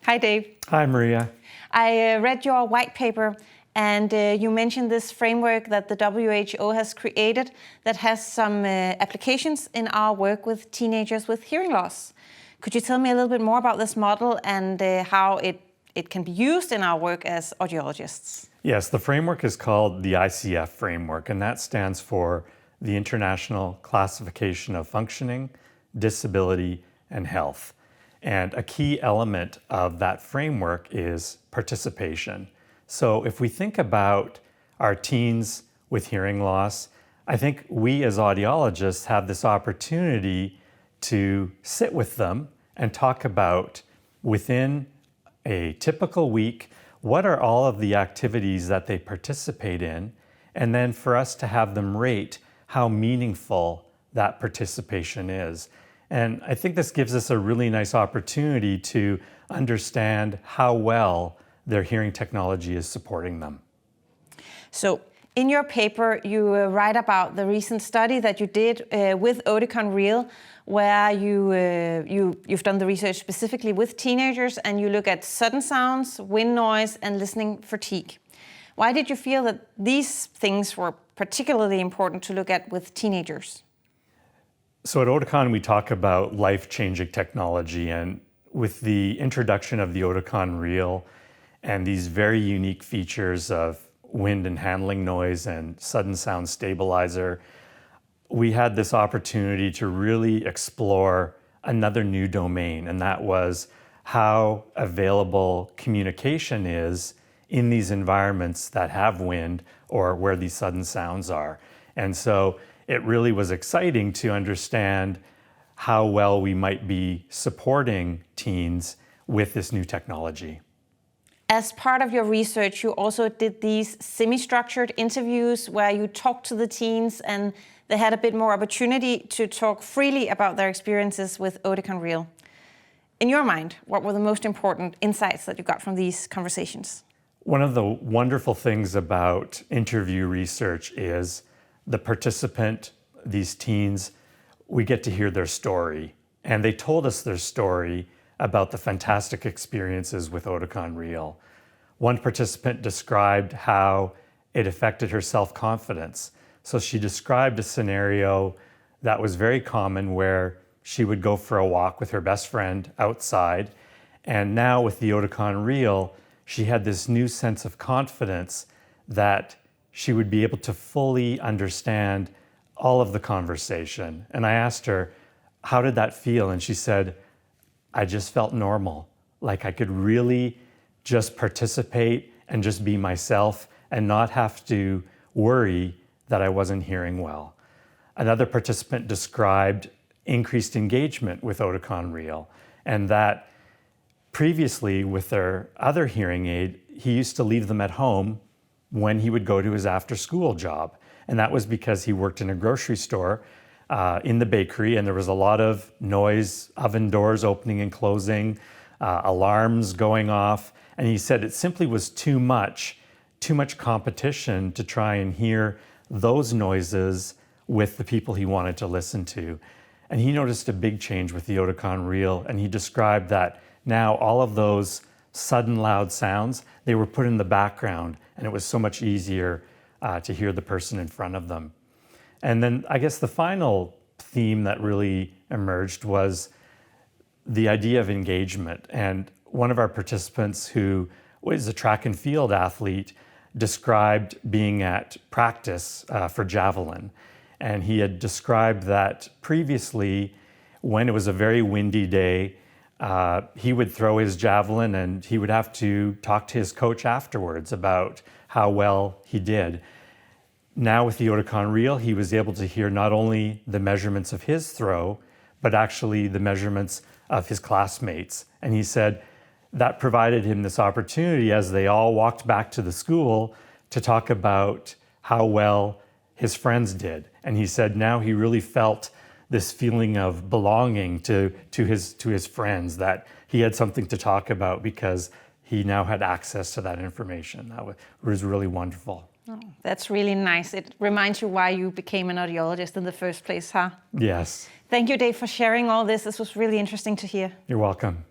Hi, Dave. Hi, Maria. I read your white paper, and you mentioned this framework that the WHO has created that has some applications in our work with teenagers with hearing loss. Could you tell me a little bit more about this model and how it can be used in our work as audiologists? Yes, the framework is called the ICF framework, and that stands for the International Classification of Functioning, Disability, and Health. And a key element of that framework is participation. So if we think about our teens with hearing loss, I think we as audiologists have this opportunity to sit with them and talk about, within a typical week, what are all of the activities that they participate in, and then for us to have them rate how meaningful that participation is. And I think this gives us a really nice opportunity to understand how well their hearing technology is supporting them. So in your paper, you write about the recent study that you did with Oticon Real, where you've done the research specifically with teenagers, and you look at sudden sounds, wind noise, and listening fatigue. Why did you feel that these things were particularly important to look at with teenagers? So at Oticon, we talk about life-changing technology, and with the introduction of the Oticon Real and these very unique features of wind and handling noise and sudden sound stabilizer, we had this opportunity to really explore another new domain, and that was how available communication is in these environments that have wind or where these sudden sounds are. And so it really was exciting to understand how well we might be supporting teens with this new technology. As part of your research, you also did these semi-structured interviews where you talked to the teens and they had a bit more opportunity to talk freely about their experiences with Oticon Real. In your mind, what were the most important insights that you got from these conversations? One of the wonderful things about interview research is the participant, these teens, we get to hear their story. And they told us their story about the fantastic experiences with Oticon Real. One participant described how it affected her self-confidence. So she described a scenario that was very common where she would go for a walk with her best friend outside. And now with the Oticon Real, she had this new sense of confidence that she would be able to fully understand all of the conversation. And I asked her, how did that feel? And she said, I just felt normal. Like I could really just participate and just be myself and not have to worry that I wasn't hearing well. Another participant described increased engagement with Oticon Real, and that previously with their other hearing aid, he used to leave them at home when he would go to his after-school job. And that was because he worked in a grocery store in the bakery, and there was a lot of noise, oven doors opening and closing, alarms going off. And he said it simply was too much competition to try and hear those noises with the people he wanted to listen to. And he noticed a big change with the Oticon Real, and he described that now all of those sudden loud sounds, they were put in the background, and it was so much easier to hear the person in front of them. And then I guess the final theme that really emerged was the idea of engagement. And one of our participants, who was a track and field athlete, described being at practice for javelin. And he had described that previously, when it was a very windy day, he would throw his javelin and he would have to talk to his coach afterwards about how well he did. Now with the Oticon Real, he was able to hear not only the measurements of his throw, but actually the measurements of his classmates. And he said that provided him this opportunity as they all walked back to the school to talk about how well his friends did. And he said now he really felt this feeling of belonging to his friends, that he had something to talk about because he now had access to that information. That was really wonderful. Oh, that's really nice. It reminds you why you became an audiologist in the first place, huh? Yes. Thank you, Dave, for sharing all this. This was really interesting to hear. You're welcome.